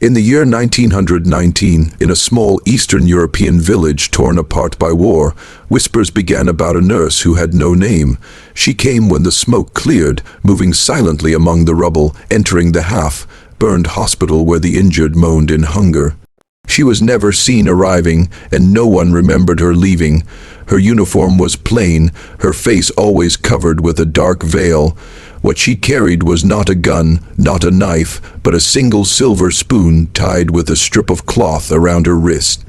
In the year 1919, in a small Eastern European village torn apart by war, whispers began about a nurse who had no name. She came when the smoke cleared, moving silently among the rubble, entering the half-burned hospital where the injured moaned in hunger. She was never seen arriving, and no one remembered her leaving. Her uniform was plain, her face always covered with a dark veil. What she carried was not a gun, not a knife, but a single silver spoon tied with a strip of cloth around her wrist.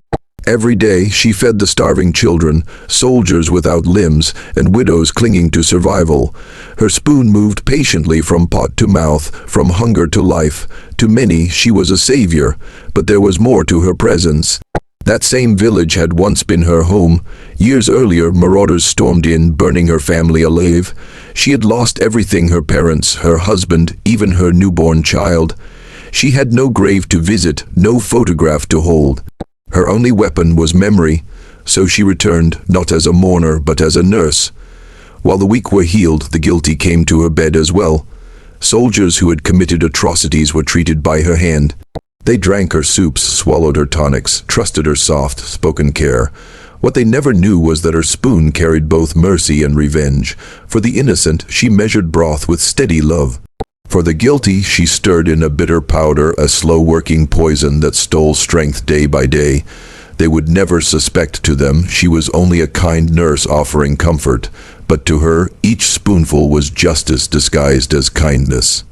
Every day she fed the starving children, soldiers without limbs, and widows clinging to survival. Her spoon moved patiently from pot to mouth, from hunger to life. To many she was a savior, but there was more to her presence. That same village had once been her home. Years earlier, marauders stormed in, burning her family alive. She had lost everything: her parents, her husband, even her newborn child. She had no grave to visit, no photograph to hold. Her only weapon was memory, so she returned, not as a mourner, but as a nurse. While the weak were healed, the guilty came to her bed as well. Soldiers who had committed atrocities were treated by her hand. They drank her soups, swallowed her tonics, trusted her soft-spoken care. What they never knew was that her spoon carried both mercy and revenge. For the innocent, she measured broth with steady love. For the guilty, she stirred in a bitter powder, a slow-working poison that stole strength day by day. They would never suspect. To them, she was only a kind nurse offering comfort. But to her, each spoonful was justice disguised as kindness.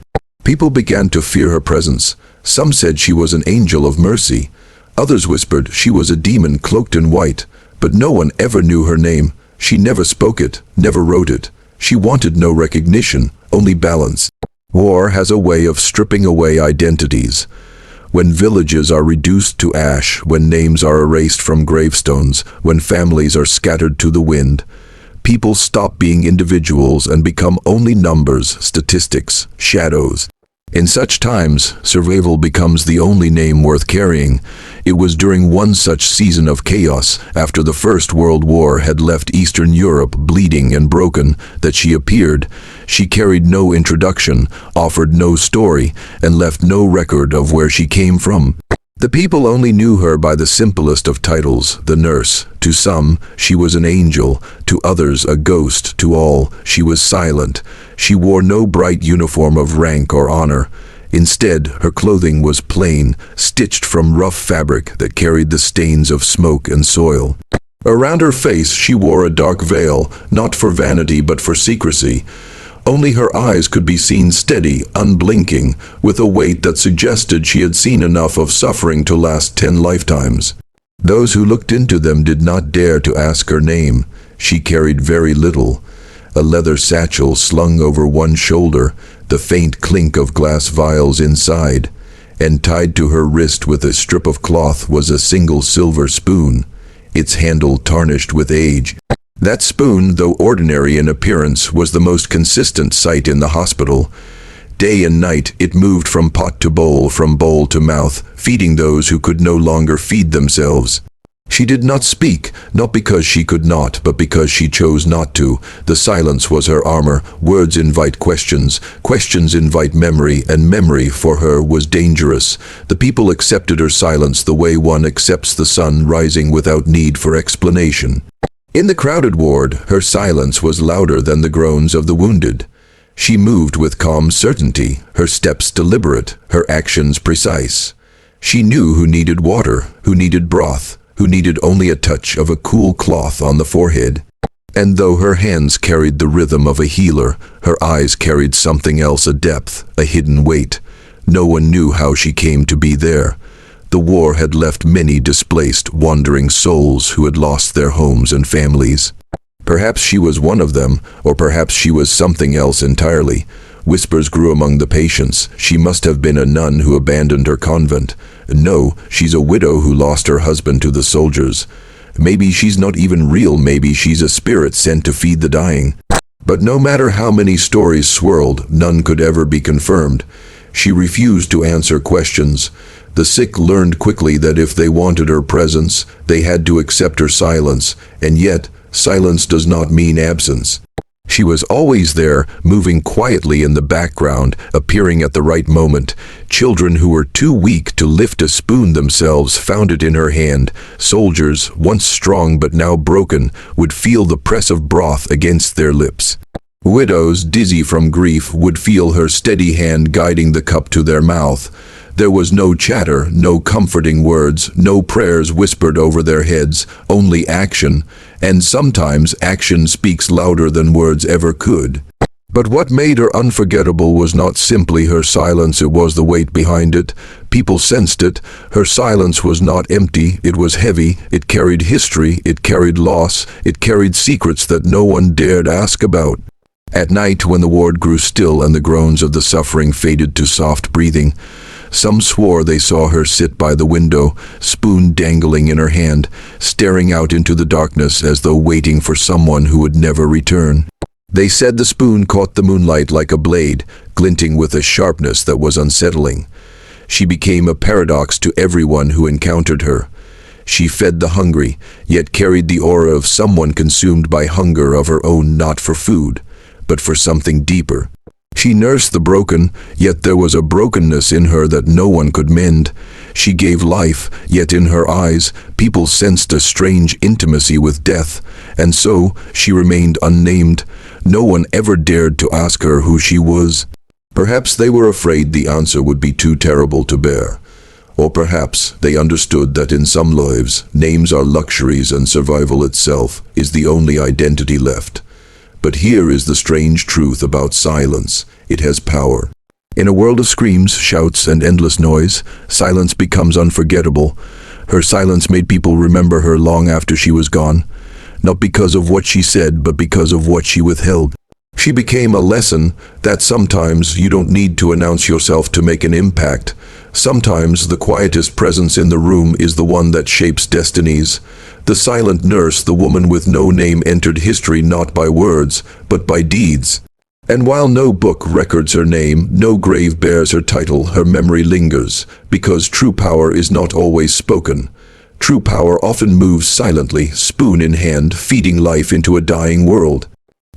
People began to fear her presence. Some said she was an angel of mercy. Others whispered she was a demon cloaked in white. But no one ever knew her name. She never spoke it, never wrote it. She wanted no recognition, only balance. War has a way of stripping away identities. When villages are reduced to ash, when names are erased from gravestones, when families are scattered to the wind, people stop being individuals and become only numbers, statistics, shadows. In such times, survival becomes the only name worth carrying. It was during one such season of chaos, after the First World War had left Eastern Europe bleeding and broken, that she appeared. She carried no introduction, offered no story, and left no record of where she came from. The people only knew her by the simplest of titles, the nurse. To some, she was an angel, to others a ghost, to all, she was silent. She wore no bright uniform of rank or honor. Instead, her clothing was plain, stitched from rough fabric that carried the stains of smoke and soil. Around her face she wore a dark veil, not for vanity but for secrecy. Only her eyes could be seen steady, unblinking, with a weight that suggested she had seen enough of suffering to last 10 lifetimes. Those who looked into them did not dare to ask her name. She carried very little. A leather satchel slung over one shoulder, the faint clink of glass vials inside, and tied to her wrist with a strip of cloth was a single silver spoon, its handle tarnished with age. That spoon, though ordinary in appearance, was the most consistent sight in the hospital. Day and night it moved from pot to bowl, from bowl to mouth, feeding those who could no longer feed themselves. She did not speak, not because she could not, but because she chose not to. The silence was her armor. Words invite questions, questions invite memory, and memory for her was dangerous. The people accepted her silence the way one accepts the sun rising without need for explanation. In the crowded ward, her silence was louder than the groans of the wounded. She moved with calm certainty, her steps deliberate, her actions precise. She knew who needed water, who needed broth, who needed only a touch of a cool cloth on the forehead. And though her hands carried the rhythm of a healer, her eyes carried something else, a depth, a hidden weight. No one knew how she came to be there. The war had left many displaced, wandering souls who had lost their homes and families. Perhaps she was one of them, or perhaps she was something else entirely. Whispers grew among the patients. She must have been a nun who abandoned her convent. No, she's a widow who lost her husband to the soldiers. Maybe she's not even real, maybe she's a spirit sent to feed the dying. But no matter how many stories swirled, none could ever be confirmed. She refused to answer questions. The sick learned quickly that if they wanted her presence, they had to accept her silence, and yet, silence does not mean absence. She was always there, moving quietly in the background, appearing at the right moment. Children who were too weak to lift a spoon themselves found it in her hand. Soldiers, once strong but now broken, would feel the press of broth against their lips. Widows, dizzy from grief, would feel her steady hand guiding the cup to their mouth. There was no chatter, no comforting words, no prayers whispered over their heads, only action, and sometimes action speaks louder than words ever could. But what made her unforgettable was not simply her silence, it was the weight behind it. People sensed it. Her silence was not empty, it was heavy, it carried history, it carried loss, it carried secrets that no one dared ask about. At night, when the ward grew still and the groans of the suffering faded to soft breathing, some swore they saw her sit by the window, spoon dangling in her hand, staring out into the darkness as though waiting for someone who would never return. They said the spoon caught the moonlight like a blade, glinting with a sharpness that was unsettling. She became a paradox to everyone who encountered her. She fed the hungry, yet carried the aura of someone consumed by hunger of her own, not for food, but for something deeper. She nursed the broken, yet there was a brokenness in her that no one could mend. She gave life, yet in her eyes, people sensed a strange intimacy with death, and so she remained unnamed. No one ever dared to ask her who she was. Perhaps they were afraid the answer would be too terrible to bear. Or perhaps they understood that in some lives, names are luxuries and survival itself is the only identity left. But here is the strange truth about silence. It has power. In a world of screams, shouts, and endless noise, silence becomes unforgettable. Her silence made people remember her long after she was gone, not because of what she said, but because of what she withheld. She became a lesson that sometimes you don't need to announce yourself to make an impact. Sometimes the quietest presence in the room is the one that shapes destinies. The silent nurse, the woman with no name, entered history not by words, but by deeds. And while no book records her name, no grave bears her title, her memory lingers, because true power is not always spoken. True power often moves silently, spoon in hand, feeding life into a dying world.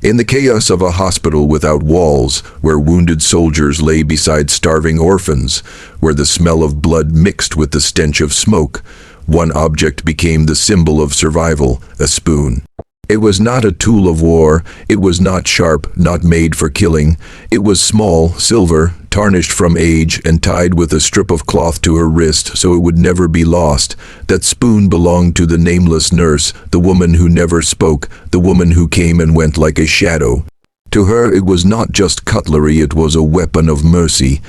In the chaos of a hospital without walls, where wounded soldiers lay beside starving orphans, where the smell of blood mixed with the stench of smoke, one object became the symbol of survival, a spoon. It was not a tool of war, it was not sharp, not made for killing. It was small, silver, tarnished from age, and tied with a strip of cloth to her wrist so it would never be lost. That spoon belonged to the nameless nurse, the woman who never spoke, the woman who came and went like a shadow. To her it was not just cutlery, it was a weapon of mercy.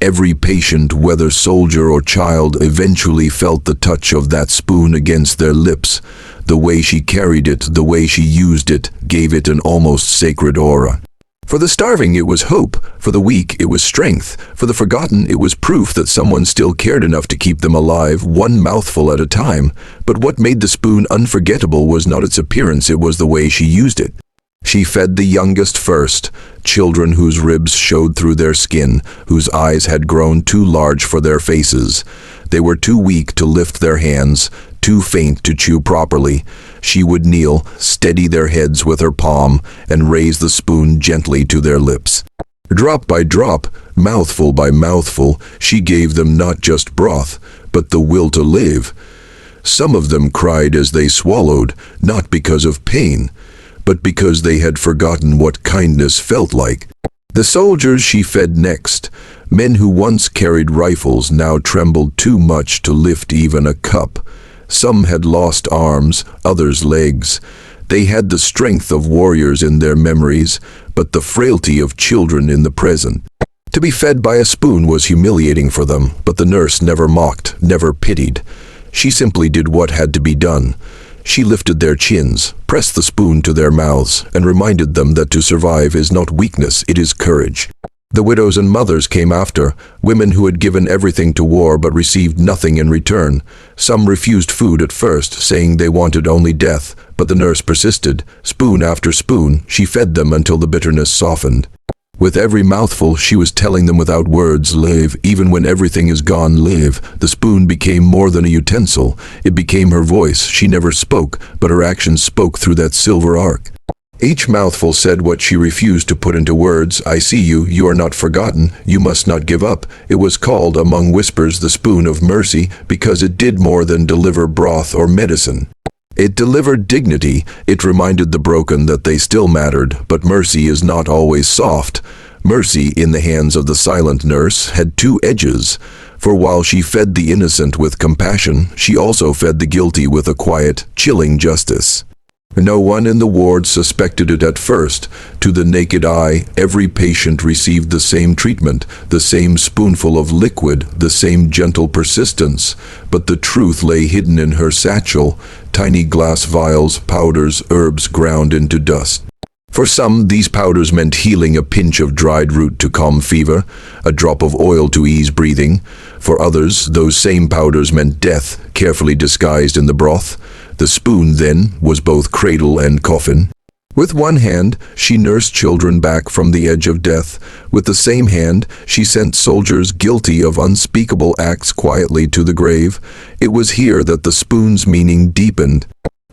Every patient, whether soldier or child, eventually felt the touch of that spoon against their lips. The way she carried it, the way she used it, gave it an almost sacred aura. For the starving, it was hope. For the weak, it was strength. For the forgotten, it was proof that someone still cared enough to keep them alive, one mouthful at a time. But what made the spoon unforgettable was not its appearance, it was the way she used it. She fed the youngest first, children whose ribs showed through their skin, whose eyes had grown too large for their faces. They were too weak to lift their hands, too faint to chew properly. She would kneel, steady their heads with her palm, and raise the spoon gently to their lips. Drop by drop, mouthful by mouthful, she gave them not just broth, but the will to live. Some of them cried as they swallowed, not because of pain, but because they had forgotten what kindness felt like. The soldiers she fed next, men who once carried rifles, now trembled too much to lift even a cup. Some had lost arms, others legs. They had the strength of warriors in their memories, but the frailty of children in the present. To be fed by a spoon was humiliating for them, but the nurse never mocked, never pitied. She simply did what had to be done. She lifted their chins, pressed the spoon to their mouths, and reminded them that to survive is not weakness, it is courage. The widows and mothers came after, women who had given everything to war but received nothing in return. Some refused food at first, saying they wanted only death, but the nurse persisted. Spoon after spoon, she fed them until the bitterness softened. With every mouthful, she was telling them without words, live, even when everything is gone, live. The spoon became more than a utensil. It became her voice. She never spoke, but her actions spoke through that silver arc. Each mouthful said what she refused to put into words. I see you, you are not forgotten, you must not give up. It was called, among whispers, the spoon of mercy, because it did more than deliver broth or medicine. It delivered dignity. It reminded the broken that they still mattered, but mercy is not always soft. Mercy, in the hands of the silent nurse, had two edges. For while she fed the innocent with compassion, she also fed the guilty with a quiet, chilling justice. No one in the ward suspected it at first. To the naked eye, every patient received the same treatment, the same spoonful of liquid, the same gentle persistence. But the truth lay hidden in her satchel, tiny glass vials, powders, herbs ground into dust. For some, these powders meant healing, a pinch of dried root to calm fever, a drop of oil to ease breathing. For others, those same powders meant death, carefully disguised in the broth. The spoon, then, was both cradle and coffin. With one hand, she nursed children back from the edge of death. With the same hand, she sent soldiers guilty of unspeakable acts quietly to the grave. It was here that the spoon's meaning deepened.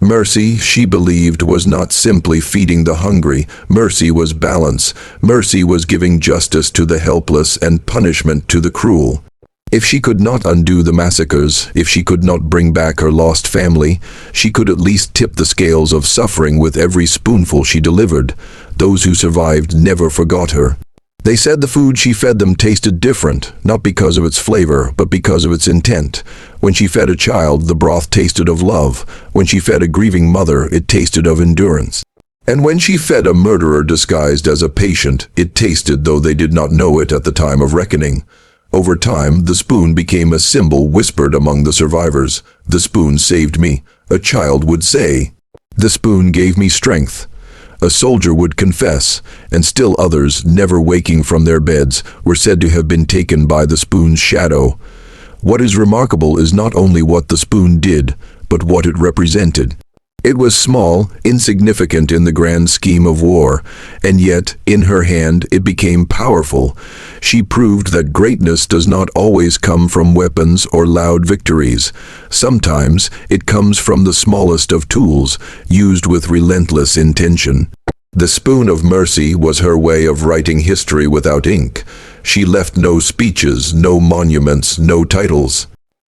Mercy, she believed, was not simply feeding the hungry. Mercy was balance. Mercy was giving justice to the helpless and punishment to the cruel. If she could not undo the massacres, if she could not bring back her lost family, she could at least tip the scales of suffering with every spoonful she delivered. Those who survived never forgot her. They said the food she fed them tasted different, not because of its flavor, but because of its intent. When she fed a child, the broth tasted of love. When she fed a grieving mother, it tasted of endurance. And when she fed a murderer disguised as a patient, it tasted, though they did not know it at the time of reckoning. Over time, the spoon became a symbol whispered among the survivors. The spoon saved me, a child would say. The spoon gave me strength. A soldier would confess, and still others, never waking from their beds, were said to have been taken by the spoon's shadow. What is remarkable is not only what the spoon did, but what it represented. It was small, insignificant in the grand scheme of war, and yet, in her hand, it became powerful. She proved that greatness does not always come from weapons or loud victories. Sometimes, it comes from the smallest of tools, used with relentless intention. The spoon of mercy was her way of writing history without ink. She left no speeches, no monuments, no titles.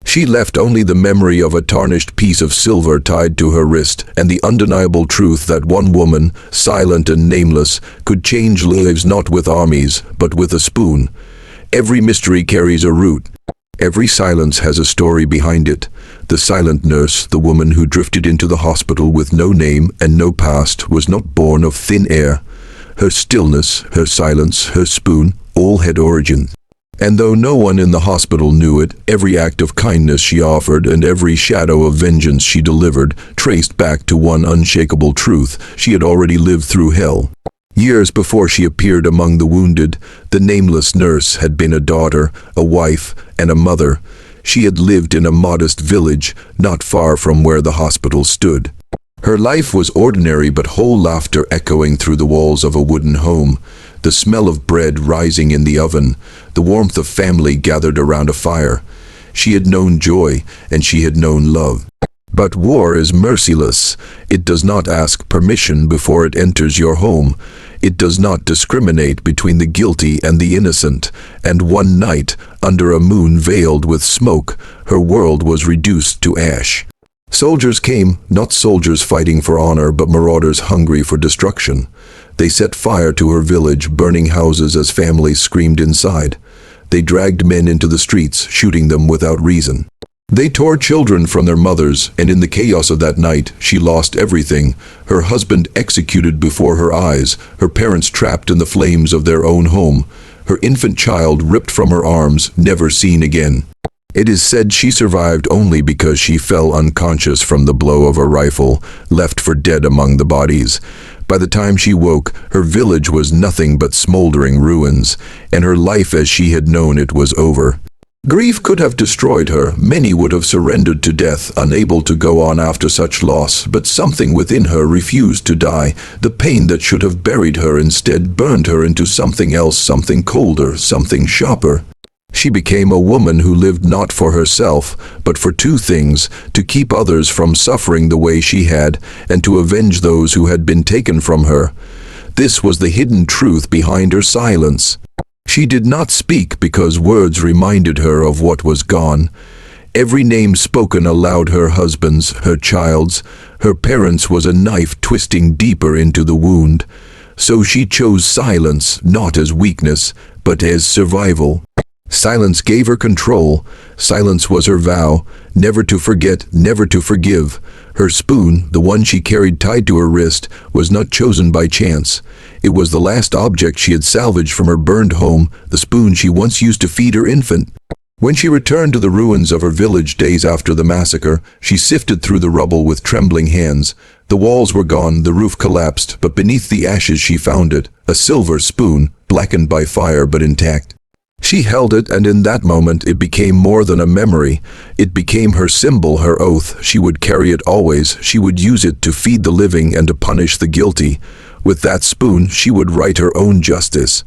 She left only the memory of a tarnished piece of silver tied to her wrist and the undeniable truth that one woman, silent and nameless, could change lives not with armies, but with a spoon. Every mystery carries a root. Every silence has a story behind it. The silent nurse, the woman who drifted into the hospital with no name and no past, was not born of thin air. Her stillness, her silence, her spoon, all had origin. And though no one in the hospital knew it, every act of kindness she offered and every shadow of vengeance she delivered traced back to one unshakable truth: she had already lived through hell. Years before she appeared among the wounded, the nameless nurse had been a daughter, a wife, and a mother. She had lived in a modest village, not far from where the hospital stood. Her life was ordinary, but whole laughter echoing through the walls of a wooden home, the smell of bread rising in the oven, the warmth of family gathered around a fire. She had known joy, and she had known love. But war is merciless. It does not ask permission before it enters your home. It does not discriminate between the guilty and the innocent. And one night, under a moon veiled with smoke, her world was reduced to ash. Soldiers came, not soldiers fighting for honor, but marauders hungry for destruction. They set fire to her village, burning houses as families screamed inside. They dragged men into the streets, shooting them without reason. They tore children from their mothers, and in the chaos of that night, she lost everything. Her husband executed before her eyes, her parents trapped in the flames of their own home, her infant child ripped from her arms, never seen again. It is said she survived only because she fell unconscious from the blow of a rifle, left for dead among the bodies. By the time she woke, her village was nothing but smoldering ruins, and her life as she had known it was over. Grief could have destroyed her. Many would have surrendered to death, unable to go on after such loss, but something within her refused to die. The pain that should have buried her instead burned her into something else, something colder, something sharper. She became a woman who lived not for herself, but for two things: to keep others from suffering the way she had, and to avenge those who had been taken from her. This was the hidden truth behind her silence. She did not speak because words reminded her of what was gone. Every name spoken aloud, her husband's, her child's, her parents', was a knife twisting deeper into the wound. So she chose silence, not as weakness, but as survival. Silence gave her control. Silence was her vow, never to forget, never to forgive. Her spoon, the one she carried tied to her wrist, was not chosen by chance. It was the last object she had salvaged from her burned home, the spoon she once used to feed her infant. When she returned to the ruins of her village days after the massacre, she sifted through the rubble with trembling hands. The walls were gone, the roof collapsed, but beneath the ashes she found it, a silver spoon, blackened by fire but intact. She held it, and in that moment it became more than a memory. It became her symbol, her oath. She would carry it always. She would use it to feed the living and to punish the guilty. With that spoon, she would write her own justice.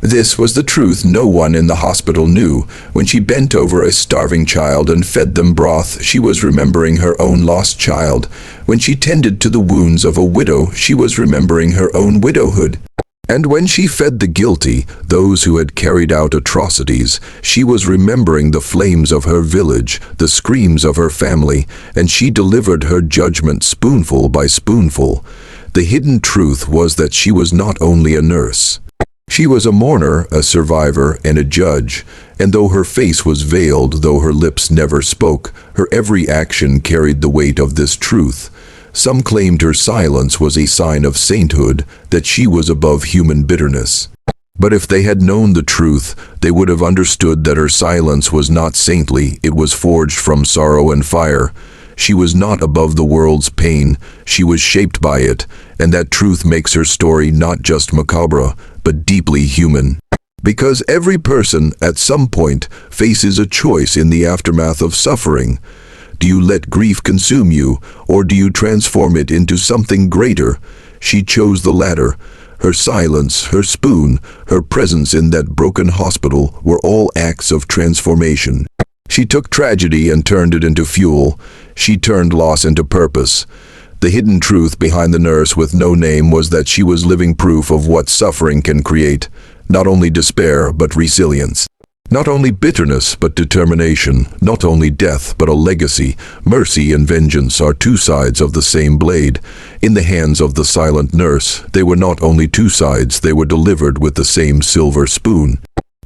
This was the truth no one in the hospital knew. When she bent over a starving child and fed them broth, she was remembering her own lost child. When she tended to the wounds of a widow, she was remembering her own widowhood. And when she fed the guilty, those who had carried out atrocities, she was remembering the flames of her village, the screams of her family, and she delivered her judgment spoonful by spoonful. The hidden truth was that she was not only a nurse. She was a mourner, a survivor, and a judge, and though her face was veiled, though her lips never spoke, her every action carried the weight of this truth. Some claimed her silence was a sign of sainthood, that she was above human bitterness. But if they had known the truth, they would have understood that her silence was not saintly, it was forged from sorrow and fire. She was not above the world's pain, she was shaped by it, and that truth makes her story not just macabre, but deeply human. Because every person, at some point, faces a choice in the aftermath of suffering. Do you let grief consume you, or do you transform it into something greater? She chose the latter. Her silence, her spoon, her presence in that broken hospital were all acts of transformation. She took tragedy and turned it into fuel. She turned loss into purpose. The hidden truth behind the nurse with no name was that she was living proof of what suffering can create. Not only despair, but resilience. Not only bitterness, but determination. Not only death, but a legacy. Mercy and vengeance are two sides of the same blade. In the hands of the silent nurse, they were not only two sides, they were delivered with the same silver spoon.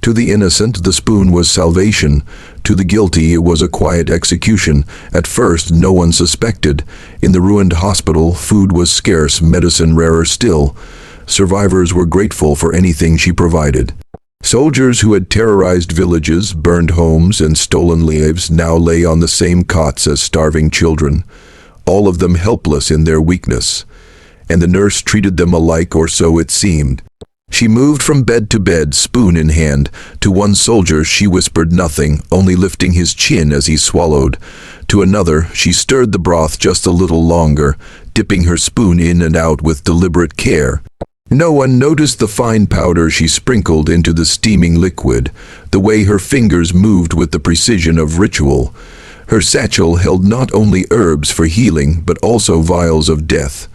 To the innocent, the spoon was salvation. To the guilty, it was a quiet execution. At first, no one suspected. In the ruined hospital, food was scarce, medicine rarer still. Survivors were grateful for anything she provided. Soldiers who had terrorized villages, burned homes, and stolen lives now lay on the same cots as starving children, all of them helpless in their weakness. And the nurse treated them alike, or so it seemed. She moved from bed to bed, spoon in hand. To one soldier she whispered nothing, only lifting his chin as he swallowed. To another she stirred the broth just a little longer, dipping her spoon in and out with deliberate care. No one noticed the fine powder she sprinkled into the steaming liquid, the way her fingers moved with the precision of ritual. Her satchel held not only herbs for healing, but also vials of death,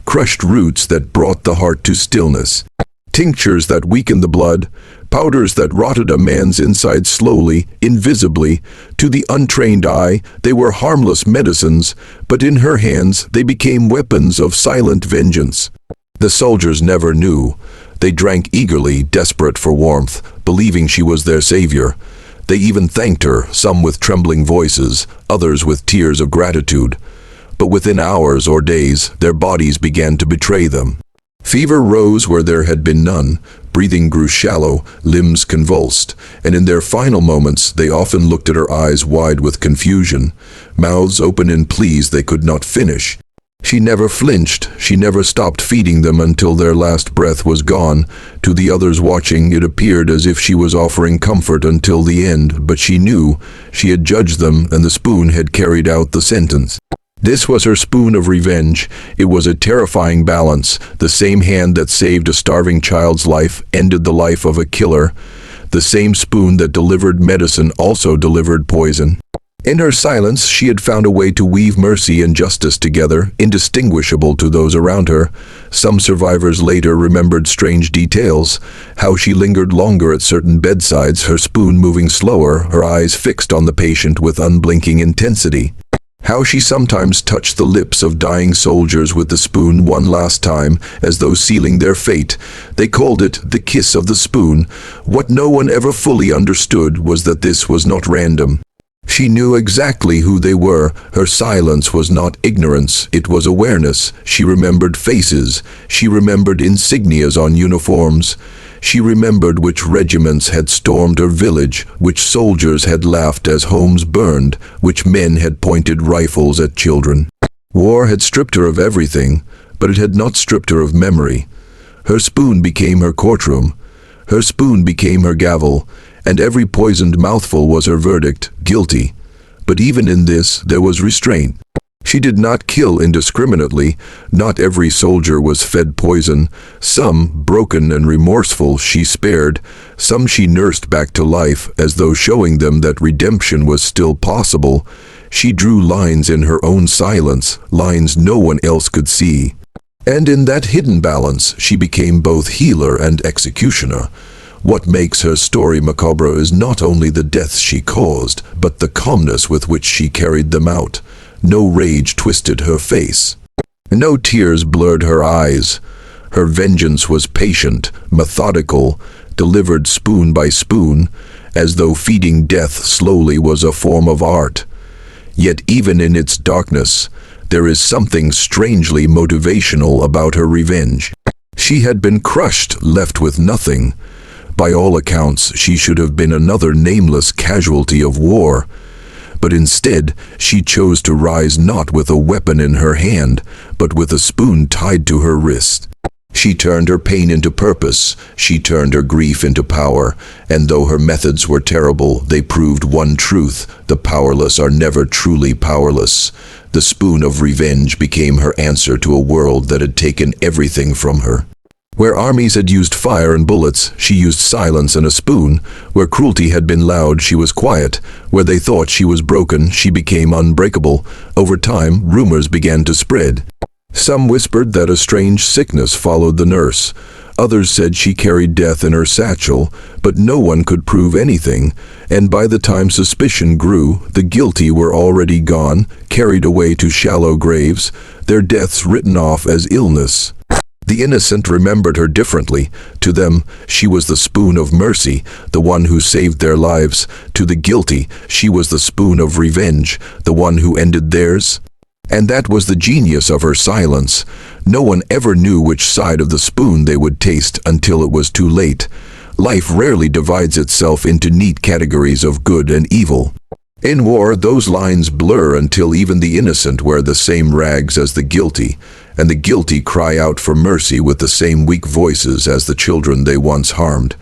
crushed roots that brought the heart to stillness, tinctures that weakened the blood, powders that rotted a man's inside slowly, invisibly. To the untrained eye, they were harmless medicines, but in her hands they became weapons of silent vengeance. The soldiers never knew. They drank eagerly, desperate for warmth, believing she was their savior. They even thanked her, some with trembling voices, others with tears of gratitude. But within hours or days, their bodies began to betray them. Fever rose where there had been none, breathing grew shallow, limbs convulsed, and in their final moments they often looked at her eyes wide with confusion, mouths open in pleas they could not finish. She never flinched, she never stopped feeding them until their last breath was gone. To the others watching, it appeared as if she was offering comfort until the end, but she knew she had judged them and the spoon had carried out the sentence. This was her spoon of revenge. It was a terrifying balance. The same hand that saved a starving child's life ended the life of a killer. The same spoon that delivered medicine also delivered poison. In her silence, she had found a way to weave mercy and justice together, indistinguishable to those around her. Some survivors later remembered strange details, how she lingered longer at certain bedsides, her spoon moving slower, her eyes fixed on the patient with unblinking intensity. How she sometimes touched the lips of dying soldiers with the spoon one last time, as though sealing their fate. They called it the kiss of the spoon. What no one ever fully understood was that this was not random. She knew exactly who they were. Her silence was not ignorance, it was awareness. She remembered faces. She remembered insignias on uniforms. She remembered which regiments had stormed her village, which soldiers had laughed as homes burned, which men had pointed rifles at children. War had stripped her of everything, but it had not stripped her of memory. Her spoon became her courtroom. Her spoon became her gavel, and every poisoned mouthful was her verdict, guilty. But even in this, there was restraint. She did not kill indiscriminately. Not every soldier was fed poison. Some, broken and remorseful, she spared. Some she nursed back to life, as though showing them that redemption was still possible. She drew lines in her own silence, lines no one else could see. And in that hidden balance, she became both healer and executioner. What makes her story macabre is not only the deaths she caused, but the calmness with which she carried them out. No rage twisted her face. No tears blurred her eyes. Her vengeance was patient, methodical, delivered spoon by spoon, as though feeding death slowly was a form of art. Yet even in its darkness, there is something strangely motivational about her revenge. She had been crushed, left with nothing. By all accounts, she should have been another nameless casualty of war. But instead, she chose to rise not with a weapon in her hand, but with a spoon tied to her wrist. She turned her pain into purpose, she turned her grief into power, and though her methods were terrible, they proved one truth: the powerless are never truly powerless. The spoon of revenge became her answer to a world that had taken everything from her. Where armies had used fire and bullets, she used silence and a spoon. Where cruelty had been loud, she was quiet. Where they thought she was broken, she became unbreakable. Over time, rumors began to spread. Some whispered that a strange sickness followed the nurse. Others said she carried death in her satchel, but no one could prove anything. And by the time suspicion grew, the guilty were already gone, carried away to shallow graves, their deaths written off as illness. The innocent remembered her differently. To them, she was the spoon of mercy, the one who saved their lives. To the guilty, she was the spoon of revenge, the one who ended theirs. And that was the genius of her silence. No one ever knew which side of the spoon they would taste until it was too late. Life rarely divides itself into neat categories of good and evil. In war, those lines blur until even the innocent wear the same rags as the guilty, and the guilty cry out for mercy with the same weak voices as the children they once harmed.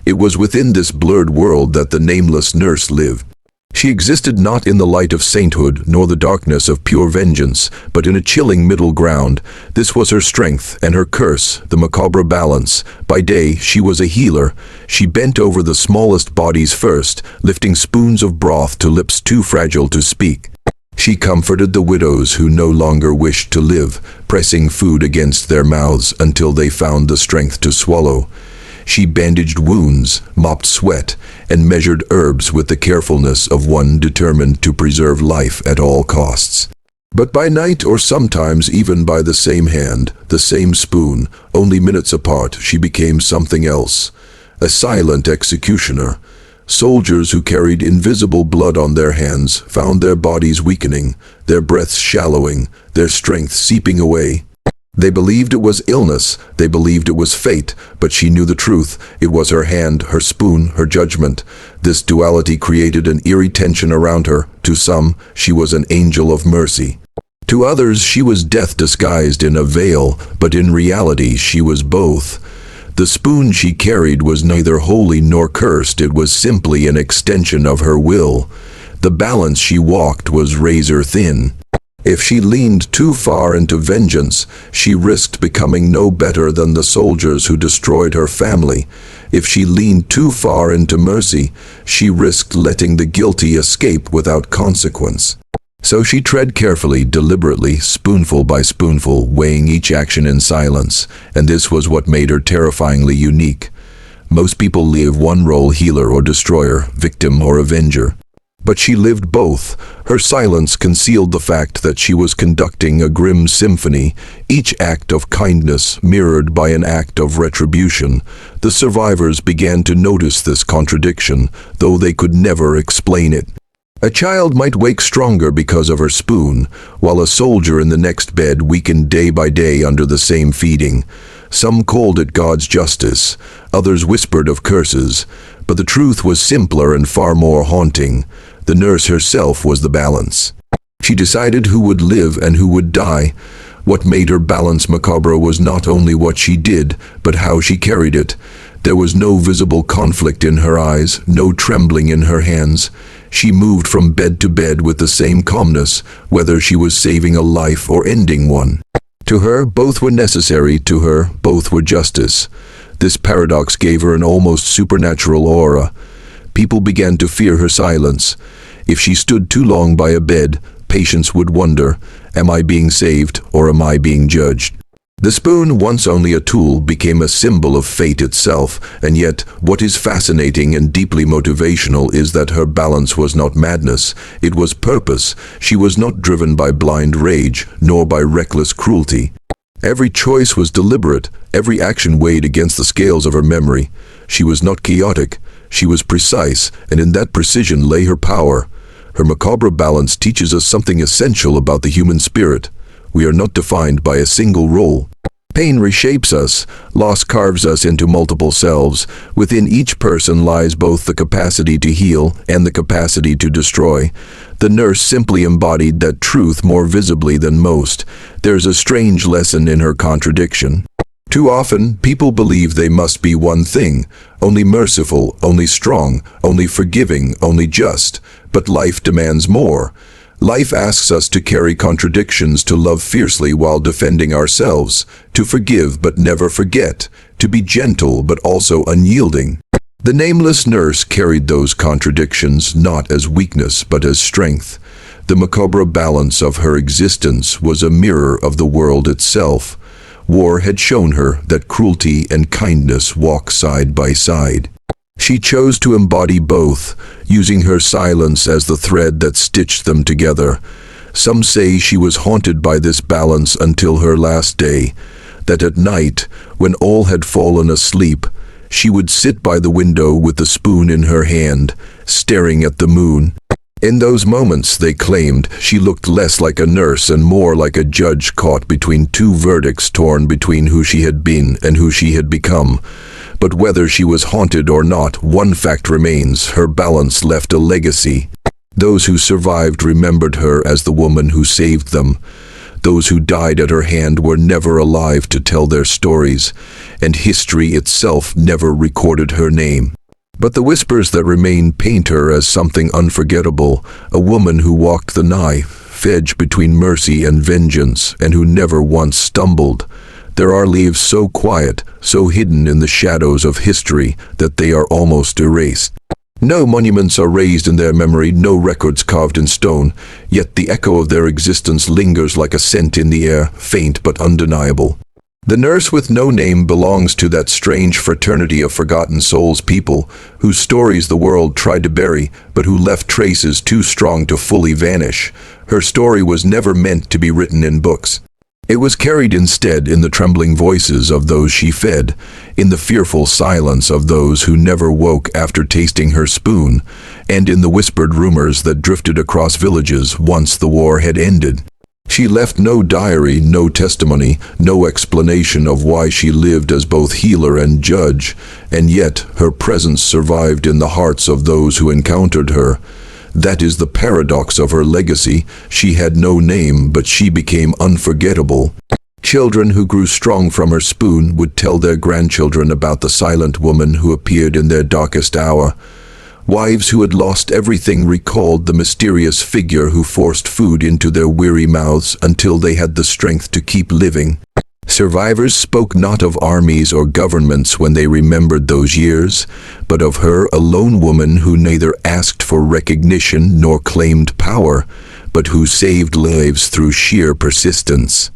It was within this blurred world that the nameless nurse lived. She existed not in the light of sainthood nor the darkness of pure vengeance, but in a chilling middle ground. This was her strength and her curse, the macabre balance. By day, she was a healer. She bent over the smallest bodies first, lifting spoons of broth to lips too fragile to speak. She comforted the widows who no longer wished to live, pressing food against their mouths until they found the strength to swallow. She bandaged wounds, mopped sweat, and measured herbs with the carefulness of one determined to preserve life at all costs. But by night, or sometimes even by the same hand, the same spoon, only minutes apart, she became something else. A silent executioner. Soldiers who carried invisible blood on their hands found their bodies weakening, their breaths shallowing, their strength seeping away. They believed it was illness, they believed it was fate, but she knew the truth. It was her hand, her spoon, her judgment. This duality created an eerie tension around her. To some, she was an angel of mercy. To others, she was death disguised in a veil, but in reality, she was both. The spoon she carried was neither holy nor cursed, it was simply an extension of her will. The balance she walked was razor thin. If she leaned too far into vengeance, she risked becoming no better than the soldiers who destroyed her family. If she leaned too far into mercy, she risked letting the guilty escape without consequence. So she tread carefully, deliberately, spoonful by spoonful, weighing each action in silence, and this was what made her terrifyingly unique. Most people live one role: healer or destroyer, victim or avenger. But she lived both. Her silence concealed the fact that she was conducting a grim symphony, each act of kindness mirrored by an act of retribution. The survivors began to notice this contradiction, though they could never explain it. A child might wake stronger because of her spoon, while a soldier in the next bed weakened day by day under the same feeding. Some called it God's justice, others whispered of curses, but the truth was simpler and far more haunting. The nurse herself was the balance. She decided who would live and who would die. What made her balance macabre was not only what she did, but how she carried it. There was no visible conflict in her eyes, no trembling in her hands. She moved from bed to bed with the same calmness, whether she was saving a life or ending one. To her, both were necessary. To her, both were justice. This paradox gave her an almost supernatural aura. People began to fear her silence. If she stood too long by a bed, patients would wonder, am I being saved or am I being judged? The spoon, once only a tool, became a symbol of fate itself, and yet what is fascinating and deeply motivational is that her balance was not madness, it was purpose. She was not driven by blind rage, nor by reckless cruelty. Every choice was deliberate, every action weighed against the scales of her memory. She was not chaotic, she was precise, and in that precision lay her power. Her macabre balance teaches us something essential about the human spirit. We are not defined by a single role. Pain reshapes us, loss carves us into multiple selves. Within each person lies both the capacity to heal and the capacity to destroy. The nurse simply embodied that truth more visibly than most. There's a strange lesson in her contradiction. Too often, people believe they must be one thing, only merciful, only strong, only forgiving, only just. But life demands more. Life asks us to carry contradictions, to love fiercely while defending ourselves, to forgive but never forget, to be gentle but also unyielding. The nameless nurse carried those contradictions not as weakness but as strength. The macabre balance of her existence was a mirror of the world itself. War had shown her that cruelty and kindness walk side by side. She chose to embody both, using her silence as the thread that stitched them together. Some say she was haunted by this balance until her last day, that at night, when all had fallen asleep, she would sit by the window with the spoon in her hand, staring at the moon. In those moments, they claimed, she looked less like a nurse and more like a judge caught between two verdicts, torn between who she had been and who she had become. But whether she was haunted or not, one fact remains: her balance left a legacy. Those who survived remembered her as the woman who saved them. Those who died at her hand were never alive to tell their stories, and history itself never recorded her name. But the whispers that remain paint her as something unforgettable, a woman who walked the knife edge between mercy and vengeance, and who never once stumbled. There are leaves so quiet, so hidden in the shadows of history, that they are almost erased. No monuments are raised in their memory, no records carved in stone, yet the echo of their existence lingers like a scent in the air, faint but undeniable. The nurse with no name belongs to that strange fraternity of forgotten souls, people whose stories the world tried to bury, but who left traces too strong to fully vanish. Her story was never meant to be written in books. It was carried instead in the trembling voices of those she fed, in the fearful silence of those who never woke after tasting her spoon, and in the whispered rumors that drifted across villages once the war had ended. She left no diary, no testimony, no explanation of why she lived as both healer and judge, and yet her presence survived in the hearts of those who encountered her. That is the paradox of her legacy. She had no name, but she became unforgettable. Children who grew strong from her spoon would tell their grandchildren about the silent woman who appeared in their darkest hour. Wives who had lost everything recalled the mysterious figure who forced food into their weary mouths until they had the strength to keep living. Survivors spoke not of armies or governments when they remembered those years, but of her, a lone woman who neither asked for recognition nor claimed power, but who saved lives through sheer persistence.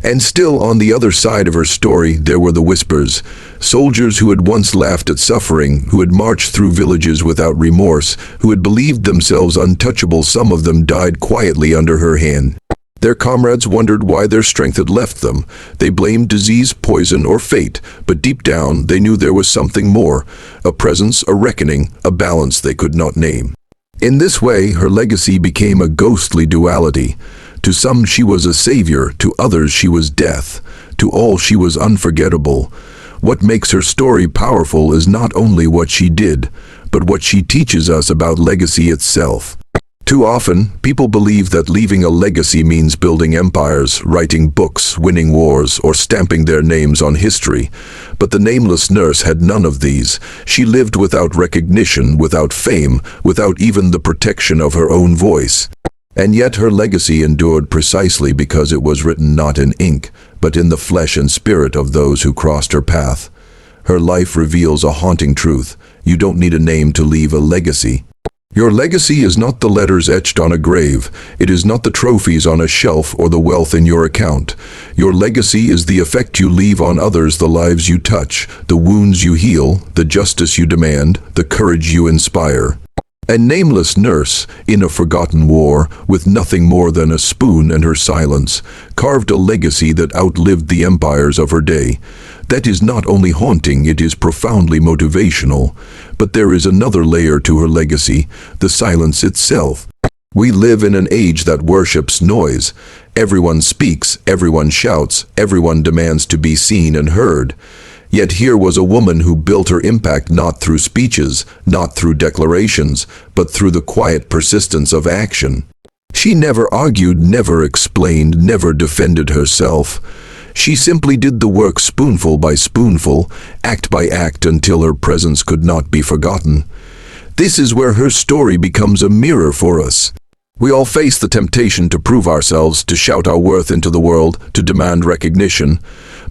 And still on the other side of her story there were the whispers, soldiers who had once laughed at suffering, who had marched through villages without remorse, who had believed themselves untouchable. Some of them died quietly under her hand. Their comrades wondered why their strength had left them. They blamed disease, poison, or fate, but deep down they knew there was something more, a presence, a reckoning, a balance they could not name. In this way, her legacy became a ghostly duality. To some she was a savior, to others she was death, to all she was unforgettable. What makes her story powerful is not only what she did, but what she teaches us about legacy itself. Too often, people believe that leaving a legacy means building empires, writing books, winning wars, or stamping their names on history. But the nameless nurse had none of these. She lived without recognition, without fame, without even the protection of her own voice. And yet her legacy endured precisely because it was written not in ink, but in the flesh and spirit of those who crossed her path. Her life reveals a haunting truth. You don't need a name to leave a legacy. Your legacy is not the letters etched on a grave. It is not the trophies on a shelf or the wealth in your account. Your legacy is the effect you leave on others, the lives you touch, the wounds you heal, the justice you demand, the courage you inspire. A nameless nurse, in a forgotten war, with nothing more than a spoon and her silence, carved a legacy that outlived the empires of her day. That is not only haunting, it is profoundly motivational. But there is another layer to her legacy, the silence itself. We live in an age that worships noise. Everyone speaks, everyone shouts, everyone demands to be seen and heard. Yet here was a woman who built her impact not through speeches, not through declarations, but through the quiet persistence of action. She never argued, never explained, never defended herself. She simply did the work spoonful by spoonful, act by act, until her presence could not be forgotten. This is where her story becomes a mirror for us. We all face the temptation to prove ourselves, to shout our worth into the world, to demand recognition.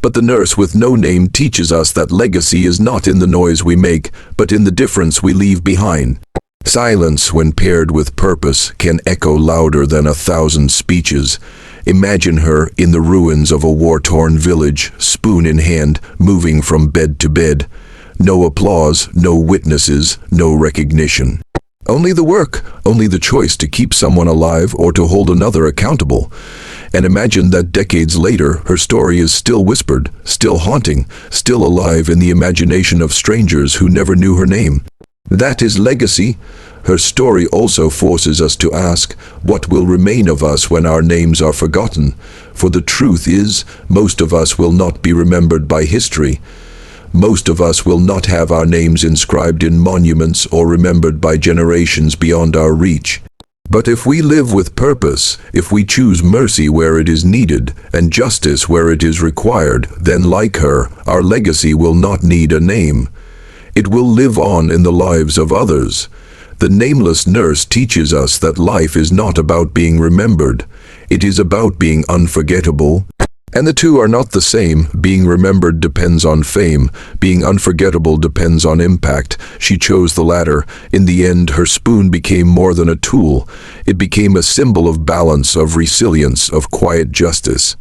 But the nurse with no name teaches us that legacy is not in the noise we make, but in the difference we leave behind. Silence, when paired with purpose, can echo louder than 1,000 speeches. Imagine her in the ruins of a war-torn village, spoon in hand, moving from bed to bed. No applause, no witnesses, no recognition. Only the work, only the choice to keep someone alive or to hold another accountable. And imagine that decades later, her story is still whispered, still haunting, still alive in the imagination of strangers who never knew her name. That is legacy. Her story also forces us to ask, what will remain of us when our names are forgotten? For the truth is, most of us will not be remembered by history. Most of us will not have our names inscribed in monuments or remembered by generations beyond our reach. But if we live with purpose, if we choose mercy where it is needed and justice where it is required, then like her, our legacy will not need a name. It will live on in the lives of others. The nameless nurse teaches us that life is not about being remembered. It is about being unforgettable. And the two are not the same. Being remembered depends on fame. Being unforgettable depends on impact. She chose the latter. In the end, her spoon became more than a tool. It became a symbol of balance, of resilience, of quiet justice.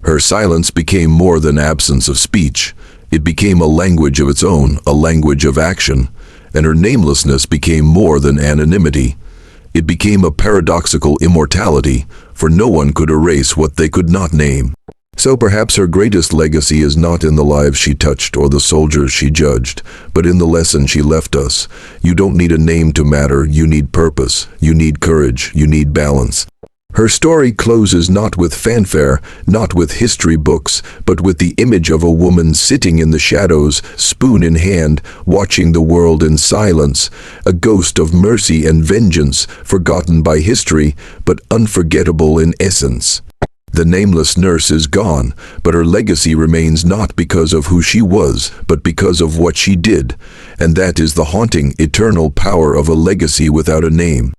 Her silence became more than absence of speech. It became a language of its own, a language of action. And her namelessness became more than anonymity. It became a paradoxical immortality, for no one could erase what they could not name. So perhaps her greatest legacy is not in the lives she touched or the soldiers she judged, but in the lesson she left us. You don't need a name to matter, you need purpose, you need courage, you need balance. Her story closes not with fanfare, not with history books, but with the image of a woman sitting in the shadows, spoon in hand, watching the world in silence, a ghost of mercy and vengeance, forgotten by history, but unforgettable in essence. The nameless nurse is gone, but her legacy remains not because of who she was, but because of what she did. And that is the haunting, eternal power of a legacy without a name.